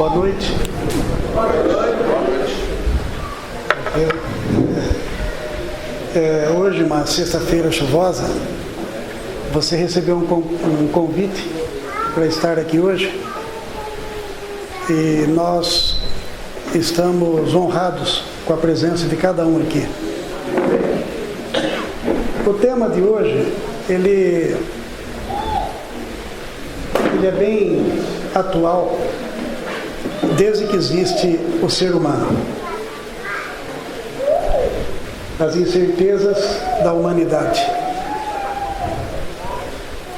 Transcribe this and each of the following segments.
Boa noite. Hoje, uma sexta-feira chuvosa, você recebeu um convite para estar aqui hoje e nós estamos honrados com a presença de cada um aqui. O tema de hoje, ele é bem atual desde que existe o ser humano. As incertezas da humanidade.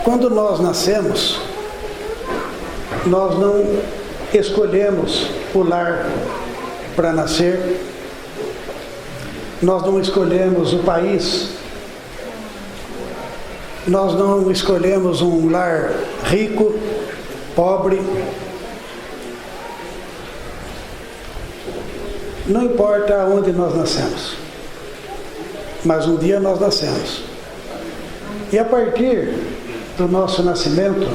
Quando nós nascemos, nós não escolhemos o lar para nascer, nós não escolhemos o país, nós não escolhemos um lar rico, pobre. Não importa onde nós nascemos, mas um dia nós nascemos. E a partir do nosso nascimento,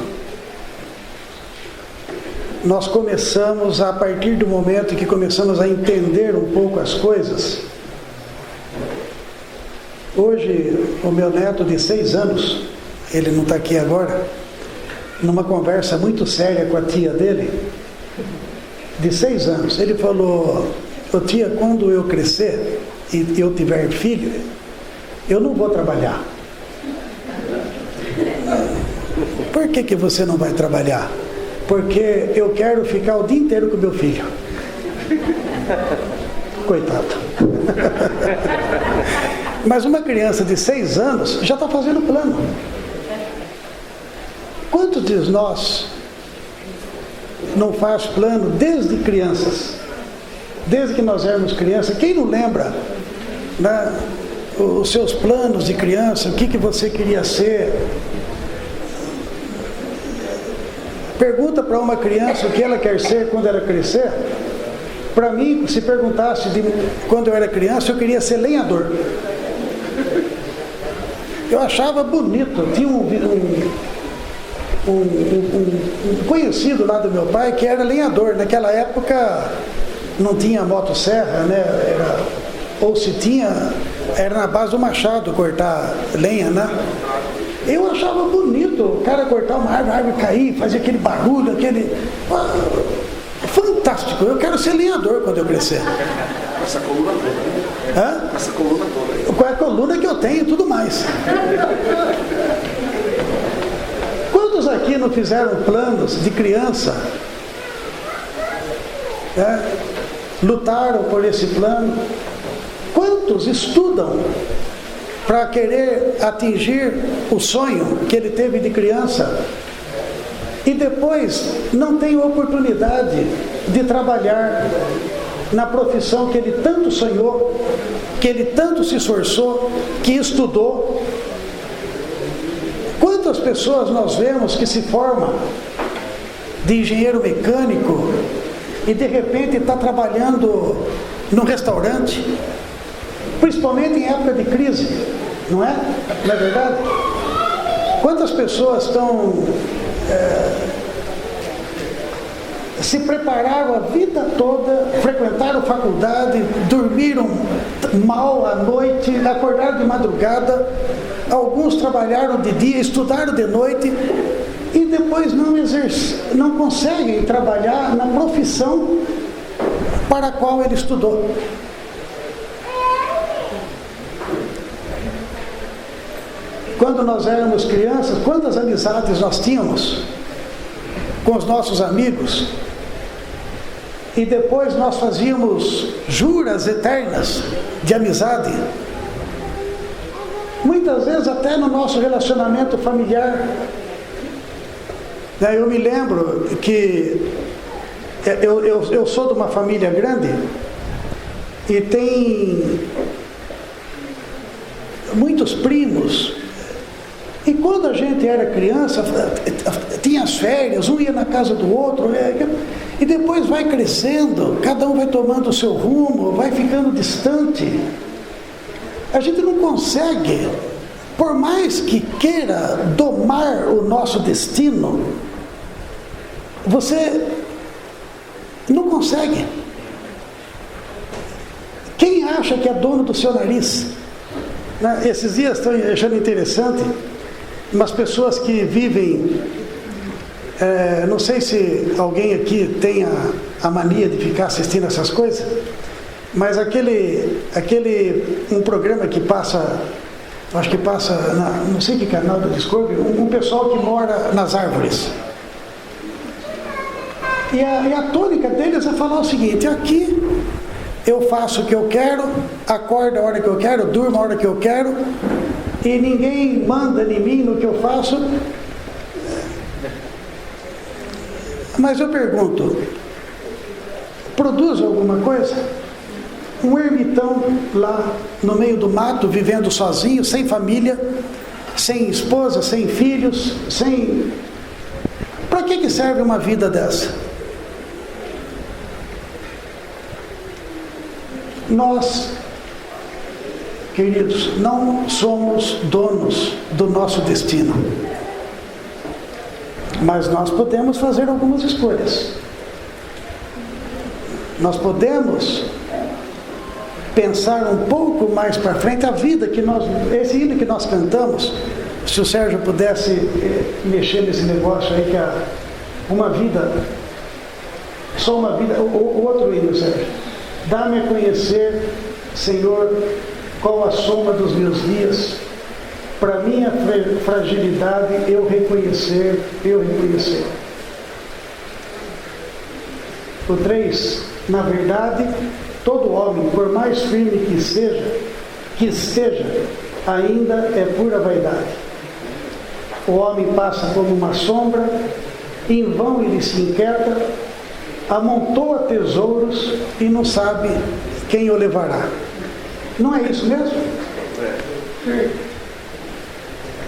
nós começamos, a partir do momento que começamos a entender um pouco as coisas. Hoje, o meu neto de 6 anos, ele não está aqui agora, numa conversa muito séria com a tia dele, de 6 anos, ele falou: "Ô tia, quando eu crescer e eu tiver filho, eu não vou trabalhar." "Por que você não vai trabalhar?" "Porque eu quero ficar o dia inteiro com meu filho." Coitado. Mas uma criança de 6 anos já está fazendo plano. Quantos de nós não faz plano desde crianças? Desde que nós éramos crianças. Quem não lembra, né, os seus planos de criança, o que você queria ser? Pergunta para uma criança o que ela quer ser quando ela crescer. Para mim, se perguntasse quando eu era criança, eu queria ser lenhador. Eu achava bonito. Tinha um conhecido lá do meu pai que era lenhador. Naquela época não tinha motosserra, né? Ou se tinha, era na base do machado cortar lenha, né? Eu achava bonito o cara cortar uma árvore, a árvore cair, fazer aquele barulho, fantástico. Eu quero ser lenhador quando eu crescer. Com essa coluna toda. Hã? Com essa coluna toda. Com a coluna que eu tenho e tudo mais. Quantos aqui não fizeram planos de criança? Lutaram por esse plano? Quantos estudam para querer atingir o sonho que ele teve de criança e depois não tem oportunidade de trabalhar na profissão que ele tanto sonhou, que ele tanto se esforçou, que estudou? Quantas pessoas nós vemos que se formam de engenheiro mecânico e de repente está trabalhando num restaurante, principalmente em época de crise, não é? Não é verdade? Quantas pessoas estão se prepararam a vida toda, frequentaram faculdade, dormiram mal à noite, acordaram de madrugada, alguns trabalharam de dia, estudaram de noite e depois não conseguem trabalhar na profissão para a qual ele estudou. Quando nós éramos crianças, quantas amizades nós tínhamos com os nossos amigos? E depois nós fazíamos juras eternas de amizade. Muitas vezes até no nosso relacionamento familiar. Eu me lembro que eu sou de uma família grande e tem muitos primos. E quando a gente era criança, tinha as férias, um ia na casa do outro, e depois vai crescendo, cada um vai tomando o seu rumo, vai ficando distante. A gente não consegue, por mais que queira domar o nosso destino, você Não consegue. Quem acha que é dono do seu nariz? Esses dias estou achando interessante umas pessoas que vivem, não sei se alguém aqui tem a mania de ficar assistindo essas coisas, mas um programa que passa, acho que passa, não sei que canal do Discovery, um pessoal que mora nas árvores. E a tônica deles é falar o seguinte: aqui eu faço o que eu quero, acordo a hora que eu quero, durmo a hora que eu quero, e ninguém manda em mim no que eu faço. Mas eu pergunto, produz alguma coisa? Um ermitão lá no meio do mato, vivendo sozinho, sem família, sem esposa, sem filhos, sem... Para que serve uma vida dessa? Nós, queridos, não somos donos do nosso destino, mas nós podemos fazer algumas escolhas. Nós podemos pensar um pouco mais para frente. A vida que esse hino que nós cantamos, se o Sérgio pudesse mexer nesse negócio aí, que é uma vida, só uma vida, o outro hino, Sérgio. Dá-me a conhecer, Senhor, qual a soma dos meus dias, para minha fragilidade eu reconhecer. O 3, na verdade, todo homem, por mais firme que esteja, ainda é pura vaidade. O homem passa como uma sombra, em vão ele se inquieta, amontoa tesouros e não sabe quem o levará. Não é isso mesmo?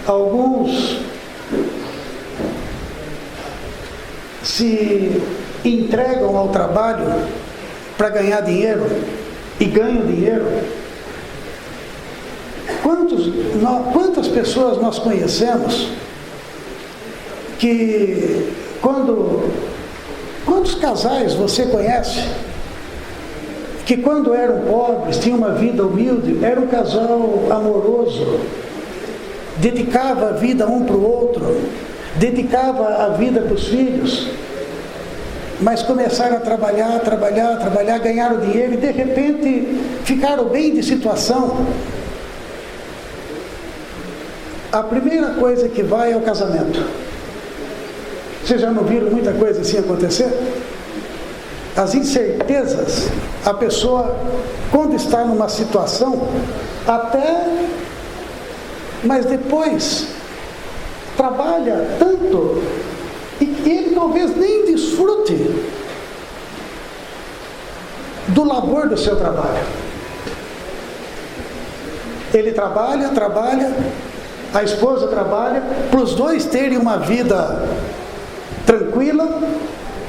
Alguns se entregam ao trabalho para ganhar dinheiro e ganham dinheiro. Quantas pessoas nós conhecemos que quantos casais você conhece que quando eram pobres, tinham uma vida humilde, era um casal amoroso, dedicava a vida um para o outro, dedicava a vida para os filhos, mas começaram a trabalhar, ganharam dinheiro e de repente ficaram bem de situação. A primeira coisa que vai é o casamento. Vocês já não viram muita coisa assim acontecer? As incertezas, a pessoa, quando está numa situação, mas depois trabalha tanto e ele talvez nem desfrute do labor do seu trabalho. Ele trabalha, a esposa trabalha, para os dois terem uma vida tranquila,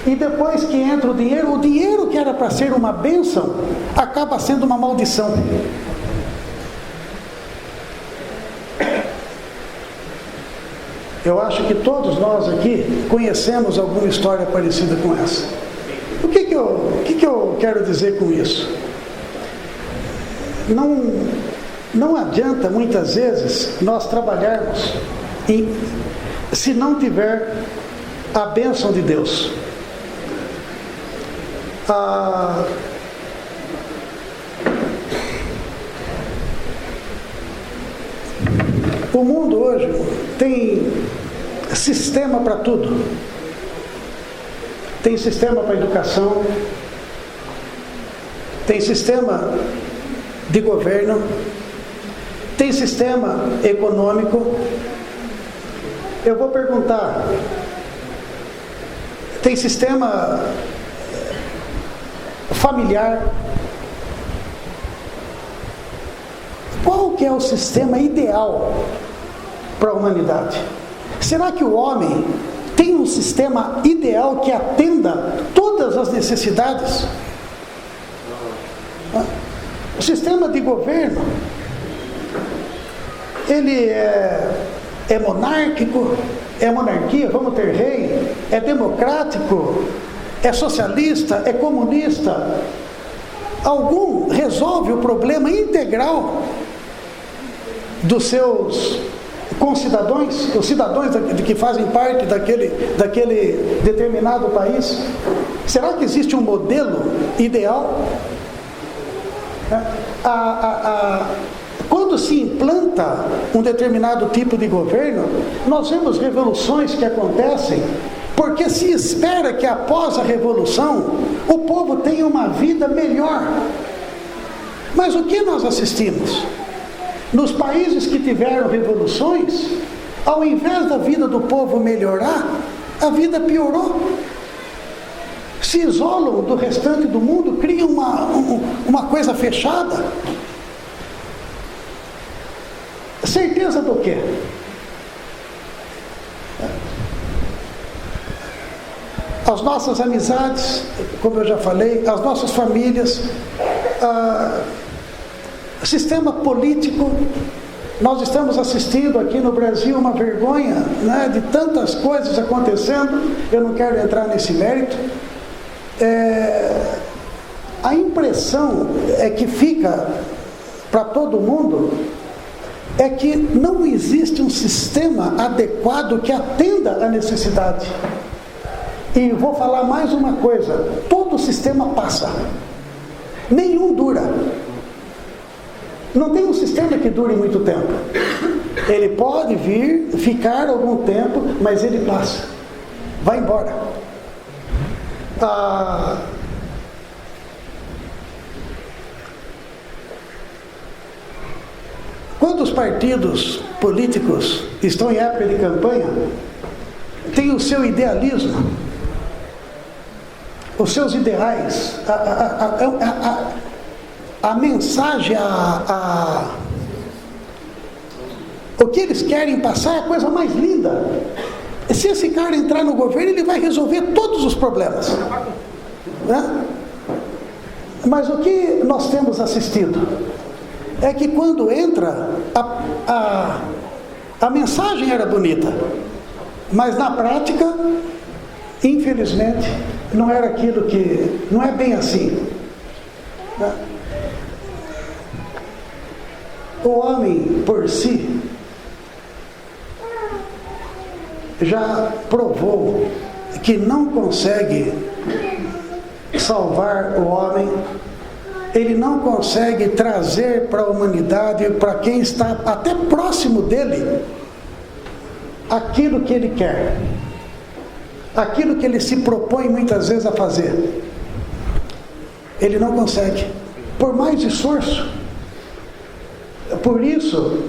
e depois que entra o dinheiro que era para ser uma bênção, acaba sendo uma maldição. Eu acho que todos nós aqui conhecemos alguma história parecida com essa. O que eu quero dizer com isso? Não adianta muitas vezes nós trabalharmos se não tiver a bênção de Deus. O mundo hoje tem sistema para tudo. Tem sistema para educação, tem sistema de governo, tem sistema econômico. Eu vou perguntar, tem sistema familiar. Qual que é o sistema ideal para a humanidade? Será que o homem tem um sistema ideal que atenda todas as necessidades? O sistema de governo, ele é monárquico, é monarquia, vamos ter rei, é democrático, é socialista, é comunista, algum resolve o problema integral dos seus concidadãos, os cidadãos que fazem parte daquele determinado país? Será que existe um modelo ideal? Quando se implanta um determinado tipo de governo, nós vemos revoluções que acontecem porque se espera que após a revolução o povo tenha uma vida melhor. Mas o que nós assistimos? Nos países que tiveram revoluções, ao invés da vida do povo melhorar, a vida piorou. Se isolam do restante do mundo, criam uma coisa fechada. Certeza do quê? As nossas amizades, como eu já falei, as nossas famílias, sistema político. Nós estamos assistindo aqui no Brasil uma vergonha, né, de tantas coisas acontecendo. Eu não quero entrar nesse mérito. A impressão que fica para todo mundo é que não existe um sistema adequado que atenda à necessidade. E vou falar mais uma coisa: todo sistema passa, nenhum dura. Não tem um sistema que dure muito tempo. Ele pode vir, ficar algum tempo, mas ele passa, vai embora. Quando os partidos políticos estão em época de campanha, tem o seu idealismo, os seus ideais, a mensagem, o que eles querem passar é a coisa mais linda. Se esse cara entrar no governo, ele vai resolver todos os problemas, né? Mas o que nós temos assistido é que quando entra, a mensagem era bonita, mas na prática, infelizmente, não era aquilo que... não é bem assim, né? O homem por si já provou que não consegue salvar o homem, ele não consegue trazer para a humanidade, para quem está até próximo dele, aquilo que ele quer, aquilo que ele se propõe muitas vezes a fazer. Ele não consegue, por mais esforço. Por isso,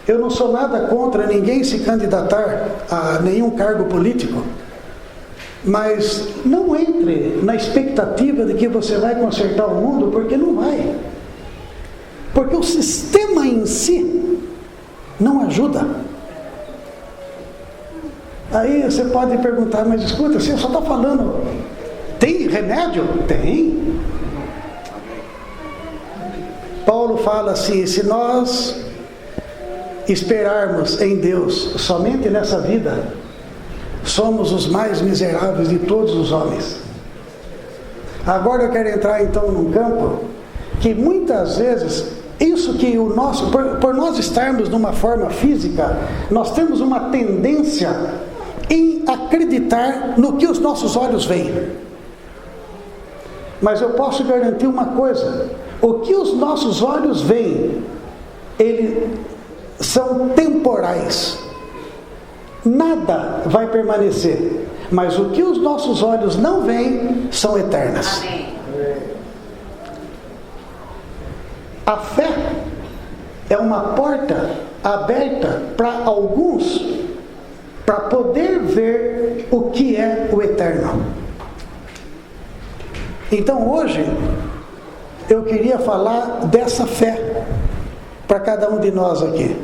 eu não sou nada contra ninguém se candidatar a nenhum cargo político, mas não entre na expectativa de que você vai consertar o mundo, porque não vai. Porque o sistema em si não ajuda. Aí você pode perguntar, mas escuta, você só está falando, tem remédio? Tem. Paulo fala assim: se nós esperarmos em Deus somente nessa vida, somos os mais miseráveis de todos os homens. Agora eu quero entrar então num campo que muitas vezes, isso que o nosso, por nós estarmos numa forma física, nós temos uma tendência em acreditar no que os nossos olhos veem. Mas eu posso garantir uma coisa: o que os nossos olhos veem, eles são temporais. Nada vai permanecer. Mas o que os nossos olhos não veem são eternas. Amém. A fé é uma porta aberta para alguns, para poder ver o que é o eterno. Então hoje eu queria falar dessa fé para cada um de nós aqui,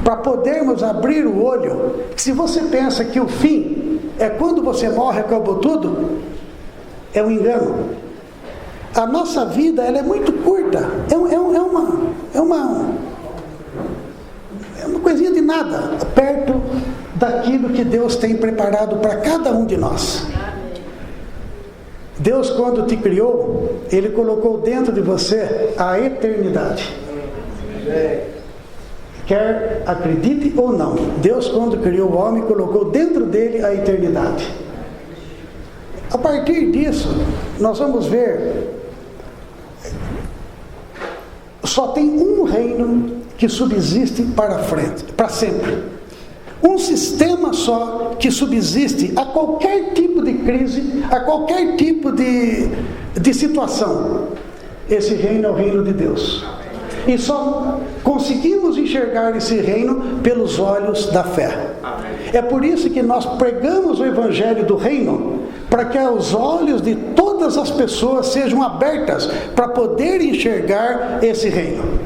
para podermos abrir o olho. Se você pensa que o fim é quando você morre, acabou tudo, é um engano. A nossa vida, ela é muito curta, é uma coisinha de nada perto daquilo que Deus tem preparado para cada um de nós. Deus, quando te criou, Ele colocou dentro de você a eternidade. Quer acredite ou não, Deus, quando criou o homem, colocou dentro dele a eternidade. A partir disso, nós vamos ver, só tem um reino que subsiste para frente, para sempre. Um sistema só que subsiste a qualquer tipo de crise, a qualquer tipo de situação. Esse reino é o reino de Deus. E só conseguimos enxergar esse reino pelos olhos da fé. É por isso que nós pregamos o evangelho do reino, para que os olhos de todas as pessoas sejam abertas para poder enxergar esse reino.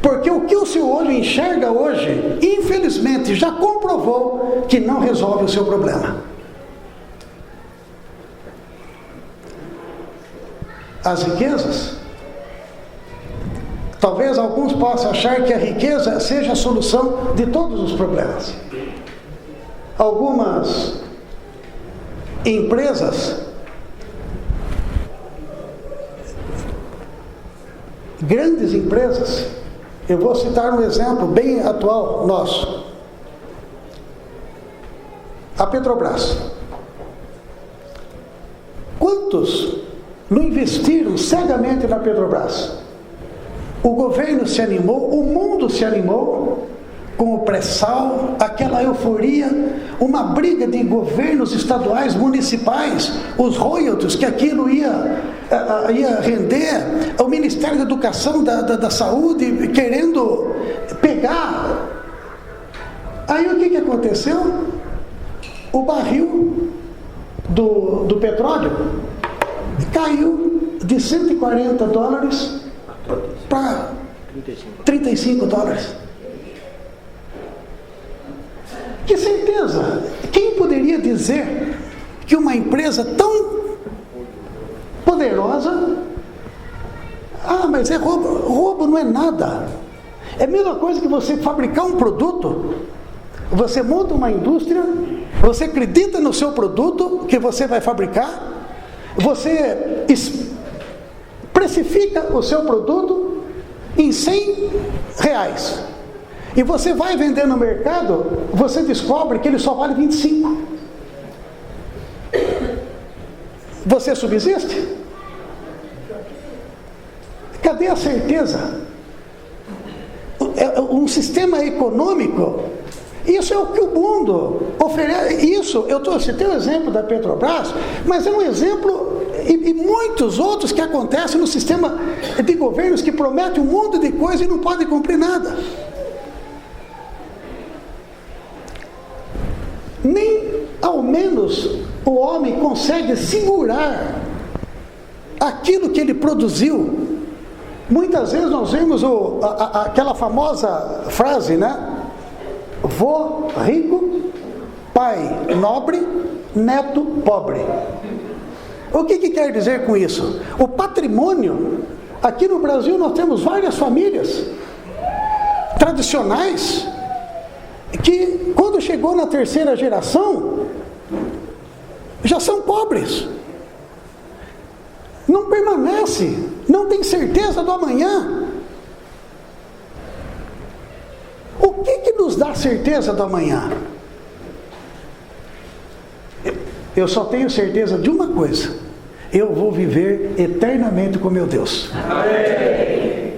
Porque o que o seu olho enxerga hoje, infelizmente, já comprovou que não resolve o seu problema. As riquezas. Talvez alguns possam achar que a riqueza seja a solução de todos os problemas. Algumas empresas, grandes empresas, eu vou citar um exemplo bem atual nosso. A Petrobras. Quantos não investiram cegamente na Petrobras? O governo se animou, o mundo se animou com o pré-sal, aquela euforia, uma briga de governos estaduais, municipais, os royalties que aquilo ia render, o Ministério da Educação, da Saúde, querendo pegar. Aí o que aconteceu? O barril do petróleo caiu de $140 para $35. Que certeza! Quem poderia dizer que uma empresa tão poderosa, mas é roubo? Roubo não é nada. É a mesma coisa que você fabricar um produto. Você monta uma indústria, você acredita no seu produto que você vai fabricar, você precifica o seu produto em R$100 e você vai vender no mercado, você descobre que ele só vale 25. Você subsiste? Cadê a certeza? Um sistema econômico, isso é o que o mundo oferece. Isso, eu citei o exemplo da Petrobras, mas é um exemplo e muitos outros que acontecem no sistema de governos que prometem um monte de coisa e não podem cumprir nada. Nem ao menos o homem consegue segurar aquilo que ele produziu. Muitas vezes nós vemos aquela famosa frase, né? Vô rico, pai nobre, neto pobre. O que quer dizer com isso? O patrimônio, aqui no Brasil nós temos várias famílias tradicionais que quando chegou na terceira geração já são pobres, não permanece, não tem certeza do amanhã. O que nos dá certeza do amanhã? Eu só tenho certeza de uma coisa: eu vou viver eternamente com meu Deus. Amém.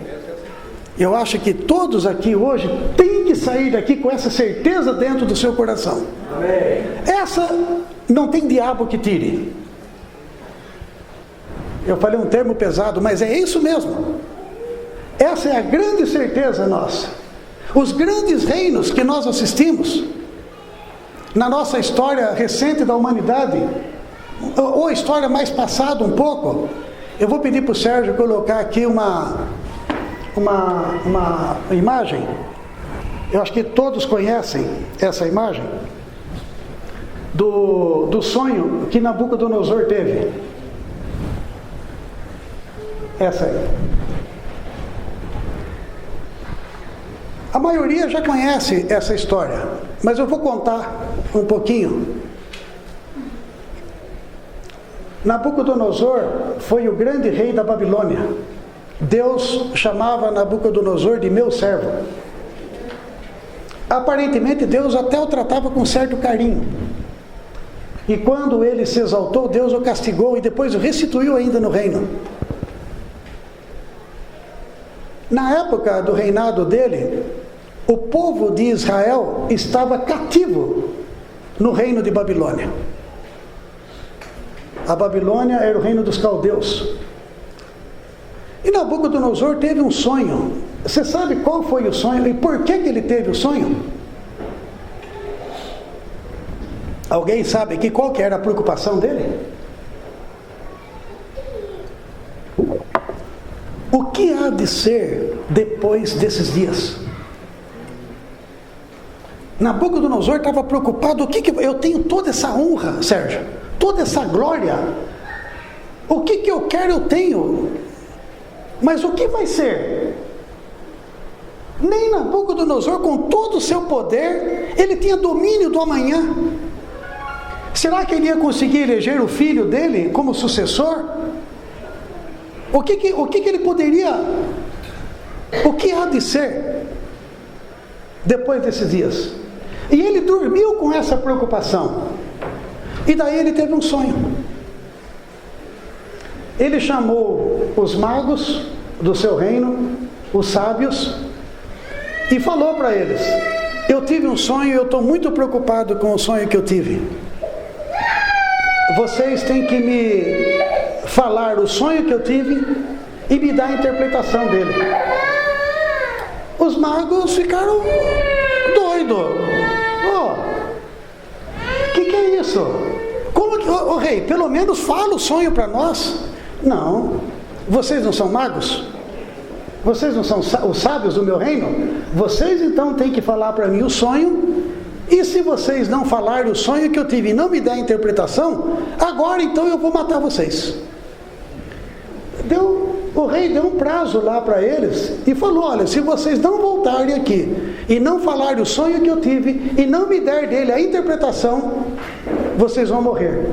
Eu acho que todos aqui hoje têm que sair daqui com essa certeza dentro do seu coração. Amém. Essa não tem diabo que tire. Eu falei um termo pesado, mas é isso mesmo. Essa é a grande certeza nossa. Os grandes reinos que nós assistimos na nossa história recente da humanidade, ou a história mais passada um pouco, eu vou pedir para o Sérgio colocar aqui uma imagem. Eu acho que todos conhecem essa imagem do sonho que Nabucodonosor teve. Essa aí. A maioria já conhece essa história, mas eu vou contar um pouquinho. Nabucodonosor foi o grande rei da Babilônia. Deus chamava Nabucodonosor de meu servo. Aparentemente Deus até o tratava com certo carinho. E quando ele se exaltou, Deus o castigou e depois o restituiu ainda no reino. Na época do reinado dele, o povo de Israel estava cativo no reino de Babilônia. A Babilônia era o reino dos caldeus. E Nabucodonosor teve um sonho. Você sabe qual foi o sonho e por que ele teve o sonho? Alguém sabe aqui qual que era a preocupação dele? O que há de ser depois desses dias? Nabucodonosor estava preocupado. Eu tenho toda essa honra, Sérgio, toda essa glória. O que eu quero eu tenho. Mas o que vai ser? Nem Nabucodonosor, com todo o seu poder, ele tinha domínio do amanhã. Será que ele ia conseguir eleger o filho dele como sucessor? O que ele poderia... O que há de ser depois desses dias? E ele dormiu com essa preocupação. E daí ele teve um sonho. Ele chamou os magos do seu reino, os sábios, e falou para eles: eu tive um sonho e eu estou muito preocupado com o sonho que eu tive. Vocês têm que me falar o sonho que eu tive e me dar a interpretação dele. Os magos ficaram doidos. Que é isso? Como que, rei, pelo menos fala o sonho para nós. Não, vocês não são magos? Vocês não são os sábios do meu reino? Vocês então têm que falar para mim o sonho. E se vocês não falarem o sonho que eu tive e não me der a interpretação, agora então eu vou matar vocês. O rei deu um prazo lá para eles e falou: olha, se vocês não voltarem aqui e não falarem o sonho que eu tive e não me der dele a interpretação, vocês vão morrer.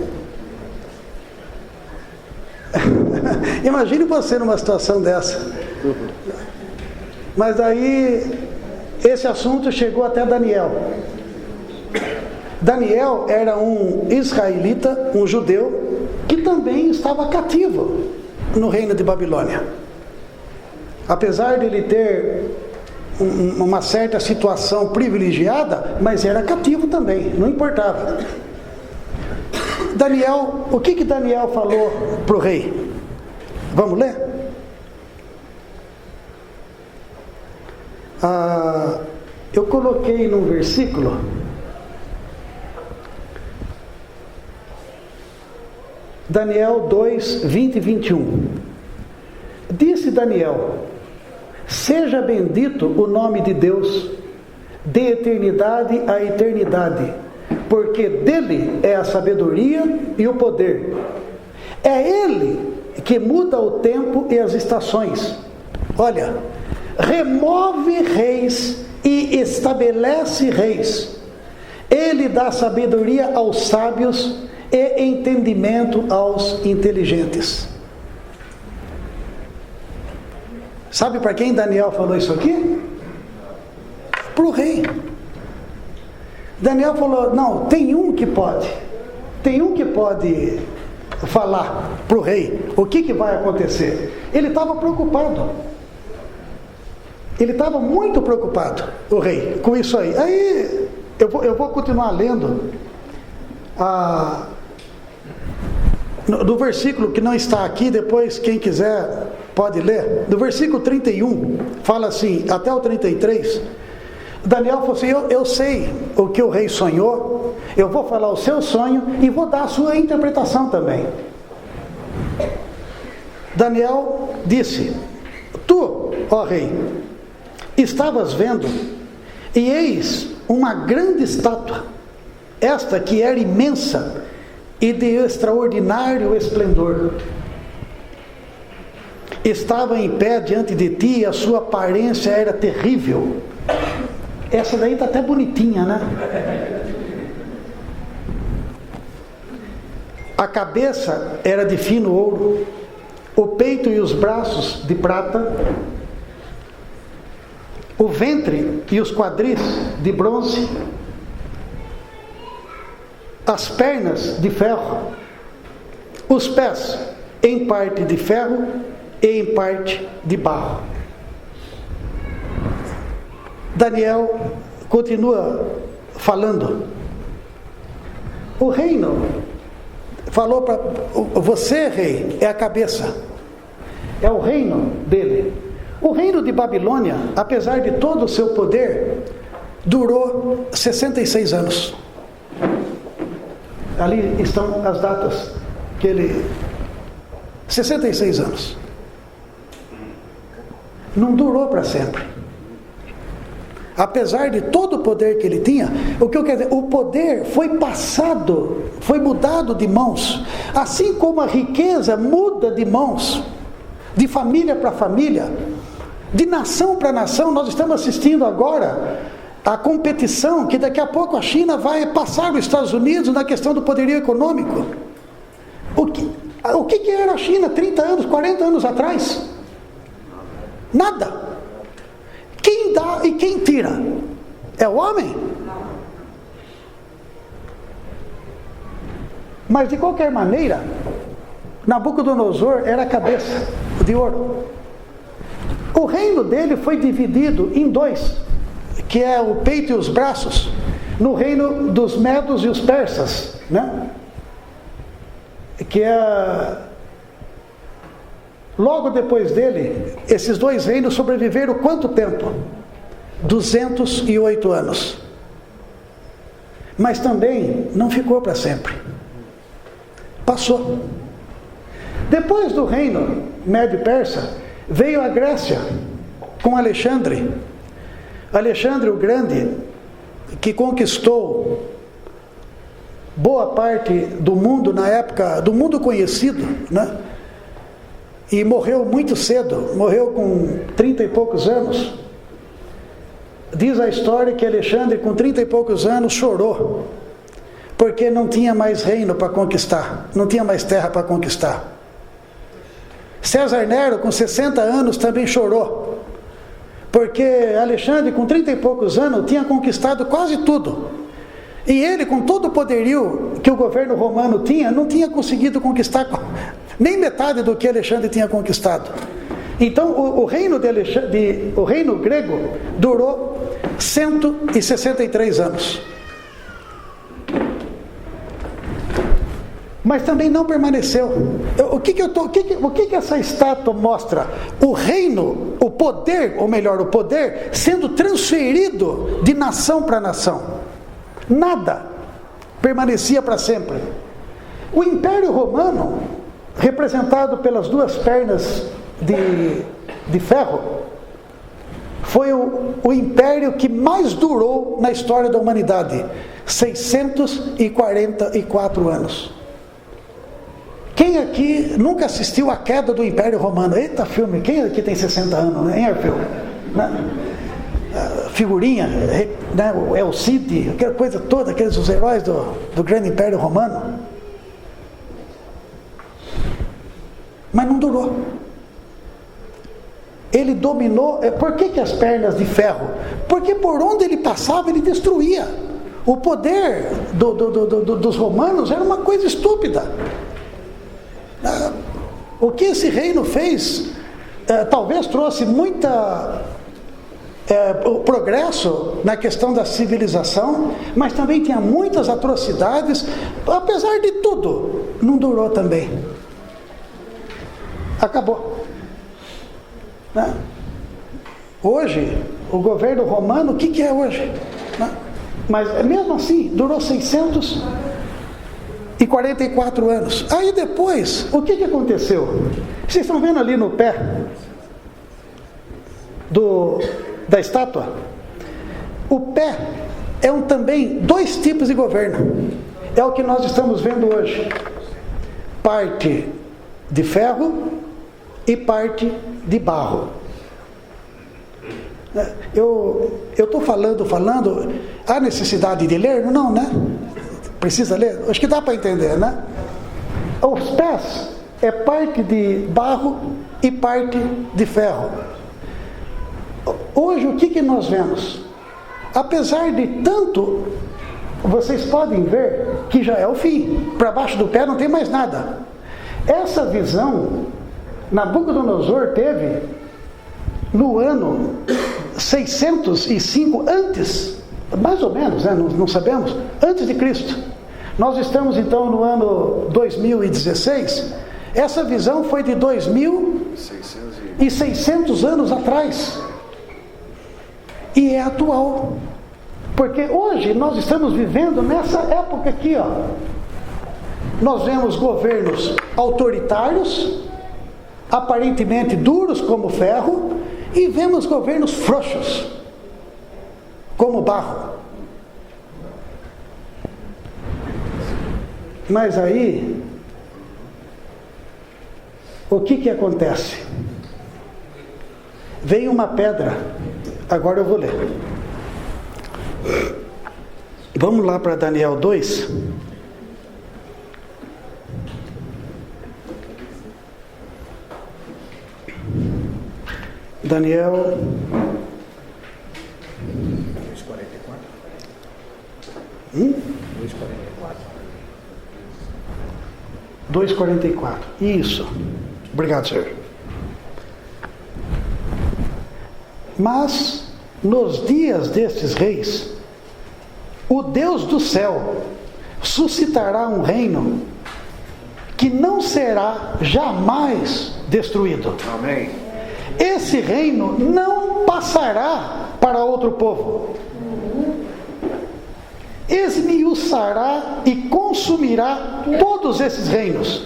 Imagine você numa situação dessa. Mas daí esse assunto chegou até Daniel. Daniel era um israelita, um judeu, que também estava cativo no reino de Babilônia. Apesar de ele ter uma certa situação privilegiada, mas era cativo também, não importava. Daniel, o que Daniel falou para o rei? Vamos ler? Eu coloquei num versículo. Daniel 2, 20 e 21. Disse Daniel: seja bendito o nome de Deus, de eternidade a eternidade, porque dele é a sabedoria e o poder. É ele que muda o tempo e as estações. Olha, remove reis e estabelece reis. Ele dá sabedoria aos sábios e entendimento aos inteligentes. Sabe para quem Daniel falou isso aqui? Para o rei. Daniel falou: não, tem um que pode falar para o rei o que vai acontecer. Ele estava preocupado. Ele estava muito preocupado, o rei, com isso aí. Aí eu vou continuar lendo do versículo que não está aqui, depois quem quiser pode ler. Do versículo 31, fala assim, até o 33, Daniel falou assim: eu sei o que o rei sonhou, eu vou falar o seu sonho e vou dar a sua interpretação também. Daniel disse: tu, ó rei, estavas vendo, e eis uma grande estátua, esta que era imensa e de extraordinário esplendor. Estava em pé diante de ti, e a sua aparência era terrível. Essa daí está até bonitinha, né? A cabeça era de fino ouro, o peito e os braços de prata, o ventre e os quadris de bronze, as pernas de ferro, os pés em parte de ferro e em parte de barro. Daniel continua falando. O reino falou para você, rei, é a cabeça, é o reino dele. O reino de Babilônia, apesar de todo o seu poder, durou 66 anos. Ali estão as datas que ele... 66 anos. Não durou para sempre. Apesar de todo o poder que ele tinha, o que eu quero dizer, o poder foi passado, foi mudado de mãos. Assim como a riqueza muda de mãos, de família para família, de nação para nação. Nós estamos assistindo agora a competição que daqui a pouco a China vai passar os Estados Unidos na questão do poderio econômico. O que era a China 30 anos, 40 anos atrás? Nada. Quem dá e quem tira? É o homem? Mas de qualquer maneira, Nabucodonosor era a cabeça de ouro. O reino dele foi dividido em dois, que é o peito e os braços, no reino dos medos e os persas, né? Que é... Logo depois dele, esses dois reinos sobreviveram quanto tempo? 208 anos. Mas também não ficou para sempre. Passou. Depois do reino médio-persa, veio a Grécia, com Alexandre. Alexandre o Grande, que conquistou boa parte do mundo na época, do mundo conhecido, né? E morreu muito cedo, morreu com 30 e poucos anos. Diz a história que Alexandre, com 30 e poucos anos, chorou, porque não tinha mais reino para conquistar, não tinha mais terra para conquistar. César Nero, com 60 anos, também chorou, porque Alexandre, com 30 e poucos anos, tinha conquistado quase tudo. E ele, com todo o poderio que o governo romano tinha, não tinha conseguido conquistar nem metade do que Alexandre tinha conquistado. Então, o reino o reino grego durou 163 anos. Mas também não permaneceu. O que essa estátua mostra? O reino, o poder, ou melhor, o poder sendo transferido de nação para nação. Nada permanecia para sempre. O Império Romano, representado pelas duas pernas de ferro, foi o império que mais durou na história da humanidade. 644 anos. Quem aqui nunca assistiu à queda do Império Romano? Eita filme, quem aqui tem 60 anos, hein, Arpeu? Figurinha, né, o Cid, aquela coisa toda, aqueles os heróis do grande Império Romano. Mas não durou. Ele dominou. Por que as pernas de ferro? Porque por onde ele passava, ele destruía. O poder dos romanos era uma coisa estúpida. O que esse reino fez, talvez trouxe muita o progresso na questão da civilização, mas também tinha muitas atrocidades. Apesar de tudo, não durou também. Acabou. Né? Hoje, o governo romano, o que é hoje? Né? Mas mesmo assim, durou 644 anos. Aí depois, o que aconteceu? Vocês estão vendo ali no pé da estátua? O pé é também dois tipos de governo. É o que nós estamos vendo hoje. Parte de ferro e parte de barro. Eu estou falando, há necessidade de ler? Não, né? Precisa ler? Acho que dá para entender, né? Os pés é parte de barro e parte de ferro. Hoje o que nós vemos? Apesar de tanto, vocês podem ver que já é o fim. Para baixo do pé não tem mais nada. Essa visão Nabucodonosor teve no ano 605 antes, mais ou menos, né? não sabemos, antes de Cristo. Nós estamos então no ano 2016. Essa visão foi de 2.600 anos atrás. E é atual. Porque hoje nós estamos vivendo nessa época aqui, ó. Nós vemos governos autoritários, aparentemente duros como ferro, e vemos governos frouxos, como barro. Mas aí, o que acontece? Veio uma pedra, agora eu vou ler. Vamos lá para Daniel 2. Daniel 2:44. Isso. Obrigado, senhor. Mas nos dias destes reis, o Deus do céu suscitará um reino que não será jamais destruído. Amém. Esse reino não passará para outro povo. Esmiuçará e consumirá todos esses reinos,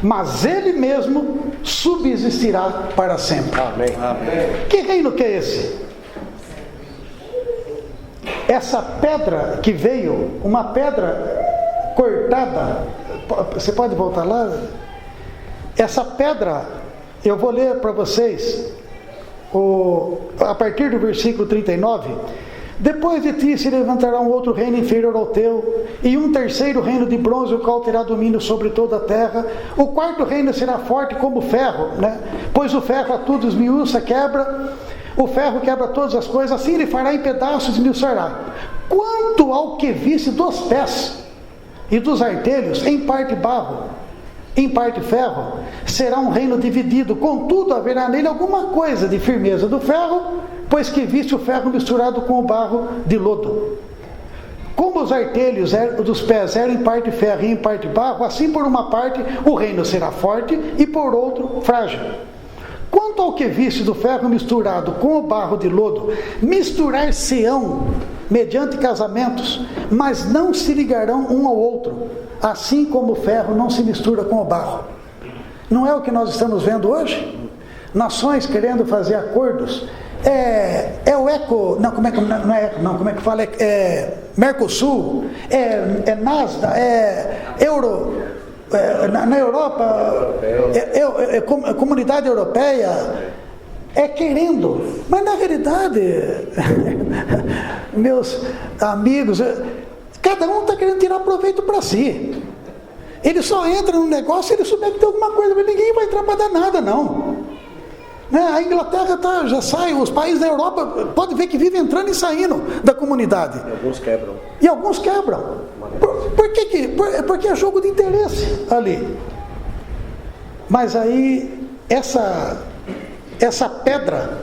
mas ele mesmo subsistirá para sempre. Amém. Amém. Que reino que é esse? Essa pedra que veio, uma pedra cortada, você pode voltar lá? Essa pedra, eu vou ler para vocês, a partir do versículo 39. Depois de ti se levantará um outro reino inferior ao teu, e um terceiro reino de bronze, o qual terá domínio sobre toda a terra. O quarto reino será forte como o ferro, né? Pois o ferro a tudo esmiuça, quebra. O ferro quebra todas as coisas, assim ele fará em pedaços e esmiuçará. Quanto ao que visse dos pés e dos artelhos, em parte barro, em parte ferro, será um reino dividido. Contudo, haverá nele alguma coisa de firmeza do ferro, pois que viste o ferro misturado com o barro de lodo. Como os artelhos dos pés eram em parte ferro e em parte barro, assim por uma parte o reino será forte e por outro frágil. Quanto ao que viste do ferro misturado com o barro de lodo, misturar-se-ão mediante casamentos, mas não se ligarão um ao outro, assim como o ferro não se mistura com o barro. Não é o que nós estamos vendo hoje? Nações querendo fazer acordos. É o ECO, não, como é que não é ECO, não, como é que fala? É Mercosul, é NASDA, é Euro, na Europa, Comunidade Europeia, querendo, mas na realidade, meus amigos, cada um está querendo tirar proveito para si. Ele só entra no negócio se ele souber que tem alguma coisa, mas ninguém vai entrar para dar nada, não. A Inglaterra já sai, os países da Europa, pode ver que vivem entrando e saindo da comunidade. E alguns quebram. Porque é jogo de interesse ali. Mas aí, essa pedra,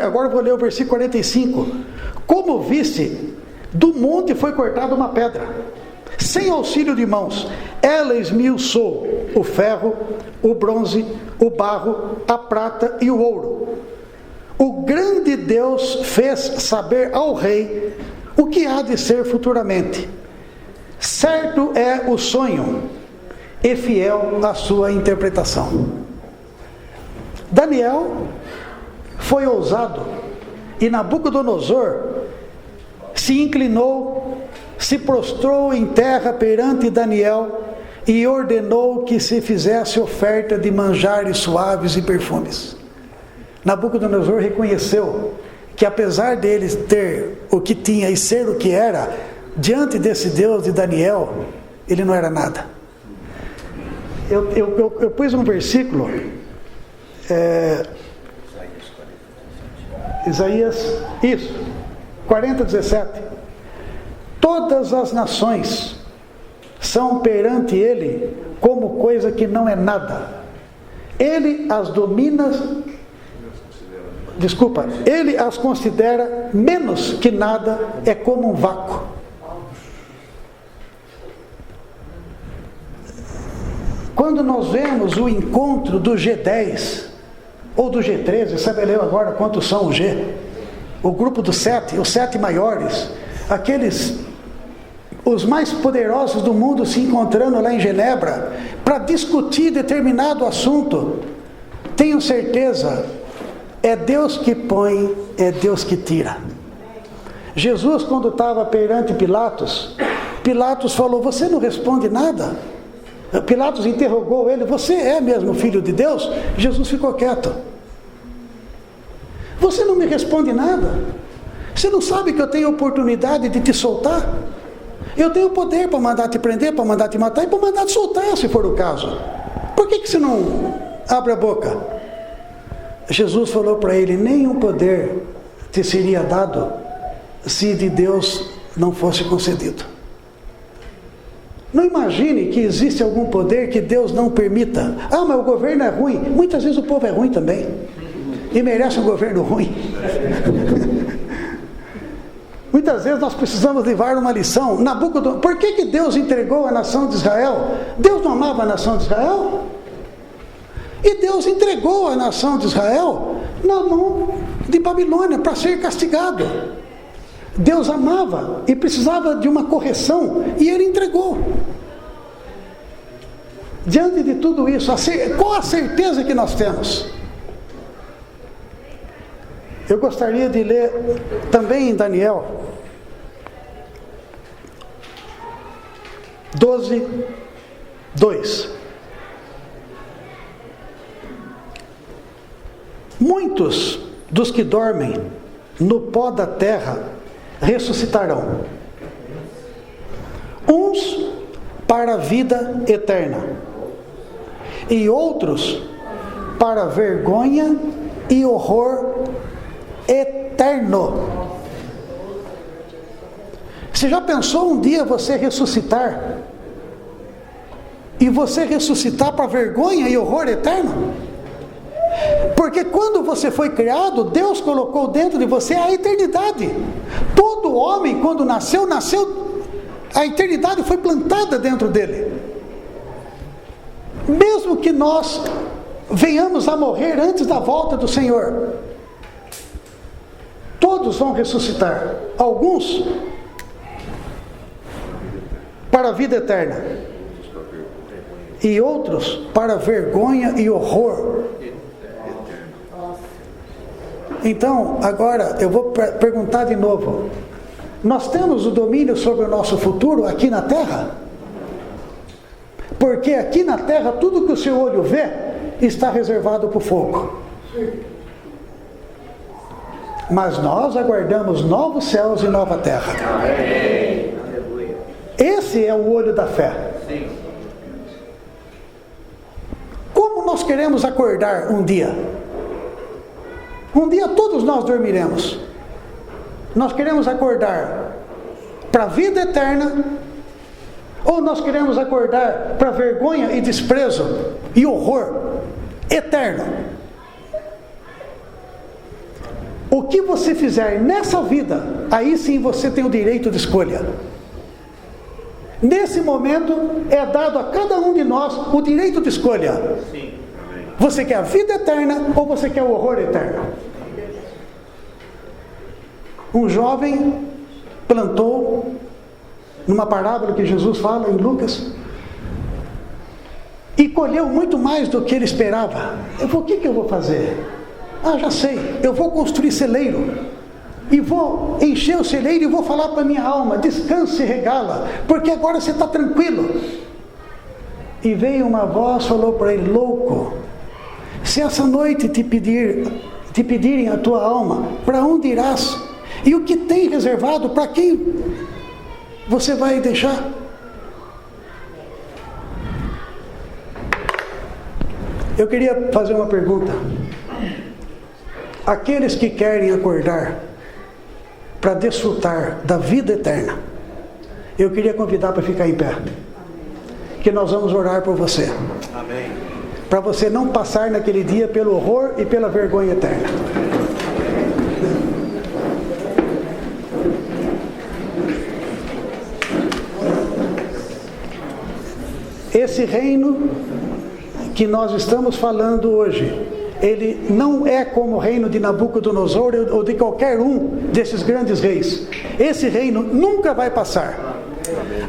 agora eu vou ler o versículo 45. Como viste, do monte foi cortada uma pedra, sem auxílio de mãos. Ela esmiuçou o ferro, o bronze, o barro, a prata e o ouro. O grande Deus fez saber ao rei o que há de ser futuramente. Certo é o sonho e fiel a sua interpretação. Daniel foi ousado e Nabucodonosor se inclinou, se prostrou em terra perante Daniel e ordenou que se fizesse oferta de manjares suaves e perfumes. Nabucodonosor reconheceu que apesar dele ter o que tinha e ser o que era, diante desse Deus de Daniel, ele não era nada. eu pus um versículo, Isaías, isso, 40:17. Todas as nações são perante ele como coisa que não é nada. Ele as domina, ele as considera menos que nada, é como um vácuo. Quando nós vemos o encontro do G10 ou do G13, sabe agora quantos são o G? O grupo dos 7, os 7 maiores, os mais poderosos do mundo se encontrando lá em Genebra para discutir determinado assunto. Tenho certeza, é Deus que põe, é Deus que tira. Jesus, quando estava perante Pilatos, Pilatos falou: você não responde nada? Pilatos interrogou ele: você é mesmo filho de Deus? Jesus ficou quieto. Você não me responde nada? Você não sabe que eu tenho oportunidade de te soltar? Eu tenho poder para mandar te prender, para mandar te matar e para mandar te soltar, se for o caso. Por que você não abre a boca? Jesus falou para ele: nenhum poder te seria dado se de Deus não fosse concedido. Não imagine que existe algum poder que Deus não permita. Ah, mas o governo é ruim. Muitas vezes o povo é ruim também. E merece um governo ruim. Muitas vezes nós precisamos levar uma lição. Por que Deus entregou a nação de Israel? Deus não amava a nação de Israel? E Deus entregou a nação de Israel na mão de Babilônia para ser castigado. Deus amava e precisava de uma correção, e Ele entregou. Diante de tudo isso, qual a certeza que nós temos? Eu gostaria de ler também em Daniel 12:2. Muitos dos que dormem no pó da terra ressuscitarão, uns para a vida eterna, e outros para vergonha e horror eterno. Você já pensou um dia você ressuscitar? E você ressuscitar para vergonha e horror eterno? Porque quando você foi criado, Deus colocou dentro de você a eternidade. Todo homem, quando nasceu, a eternidade foi plantada dentro dele. Mesmo que nós venhamos a morrer antes da volta do Senhor, todos vão ressuscitar. Alguns para a vida eterna, e outros para vergonha e horror. Então, agora eu vou perguntar de novo: nós temos o domínio sobre o nosso futuro aqui na terra? Porque aqui na terra tudo que o seu olho vê está reservado para o fogo. Mas nós aguardamos novos céus e nova terra. Esse é o olho da fé. Como nós queremos acordar um dia? Um dia todos nós dormiremos. Nós queremos acordar para a vida eterna, ou nós queremos acordar para vergonha e desprezo e horror eterno? O que você fizer nessa vida, aí sim você tem o direito de escolha. Nesse momento é dado a cada um de nós o direito de escolha. Você quer a vida eterna ou você quer o horror eterno? Um jovem plantou, numa parábola que Jesus fala em Lucas, e colheu muito mais do que ele esperava. Eu falei: o que eu vou fazer? Ah, já sei, eu vou construir celeiro, e vou encher o celeiro e vou falar para a minha alma: descanse e regala, porque agora você está tranquilo. E veio uma voz, falou para ele: louco, se essa noite te pedirem a tua alma, para onde irás? E o que tem reservado, para quem você vai deixar? Eu queria fazer uma pergunta. Aqueles que querem acordar para desfrutar da vida eterna, eu queria convidar para ficar em pé, que nós vamos orar por você. Amém. Para você não passar naquele dia pelo horror e pela vergonha eterna. Esse reino que nós estamos falando hoje, ele não é como o reino de Nabucodonosor ou de qualquer um desses grandes reis. Esse reino nunca vai passar.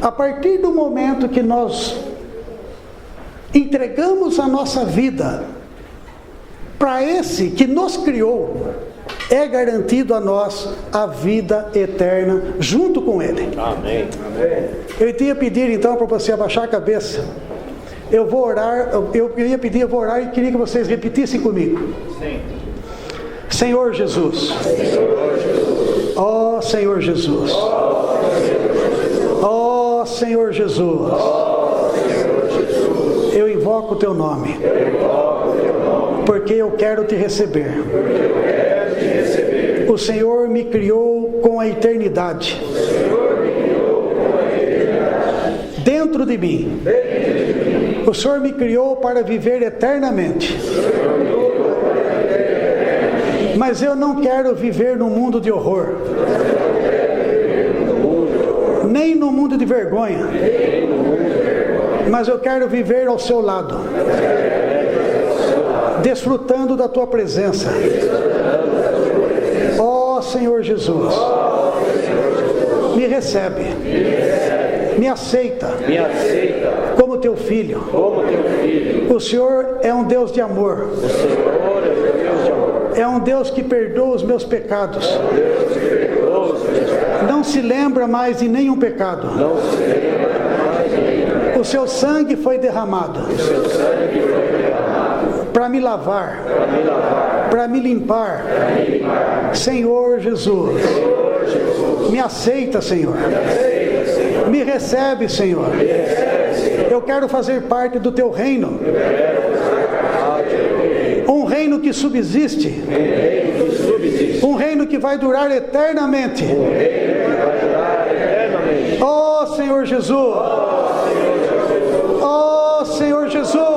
A partir do momento que nós entregamos a nossa vida para esse que nos criou, é garantido a nós a vida eterna junto com ele. Amém. Eu ia pedir então para você abaixar a cabeça. Eu vou orar, eu vou orar e queria que vocês repetissem comigo. Sim. Senhor Jesus. Ó Senhor Jesus. Ó Senhor Jesus. Eu invoco o teu nome. Porque eu quero te receber. O Senhor me criou com a eternidade. Dentro de mim. O Senhor me criou para viver eternamente. Mas eu não quero viver num mundo de horror. Nem num mundo de vergonha. Mas eu quero viver ao seu lado. Desfrutando da tua presença. Ó Senhor Jesus. Me recebe. Me aceita. Como teu filho. O Senhor é um Deus de amor. É um Deus que perdoa os meus pecados. Não se lembra mais de nenhum pecado. O seu sangue foi derramado para me lavar, para me limpar. Senhor Jesus, me aceita, Senhor. Me recebe, Senhor. Eu quero fazer parte do teu reino. Um reino que subsiste. Um reino que vai durar eternamente. Oh Senhor Jesus. Oh Senhor Jesus.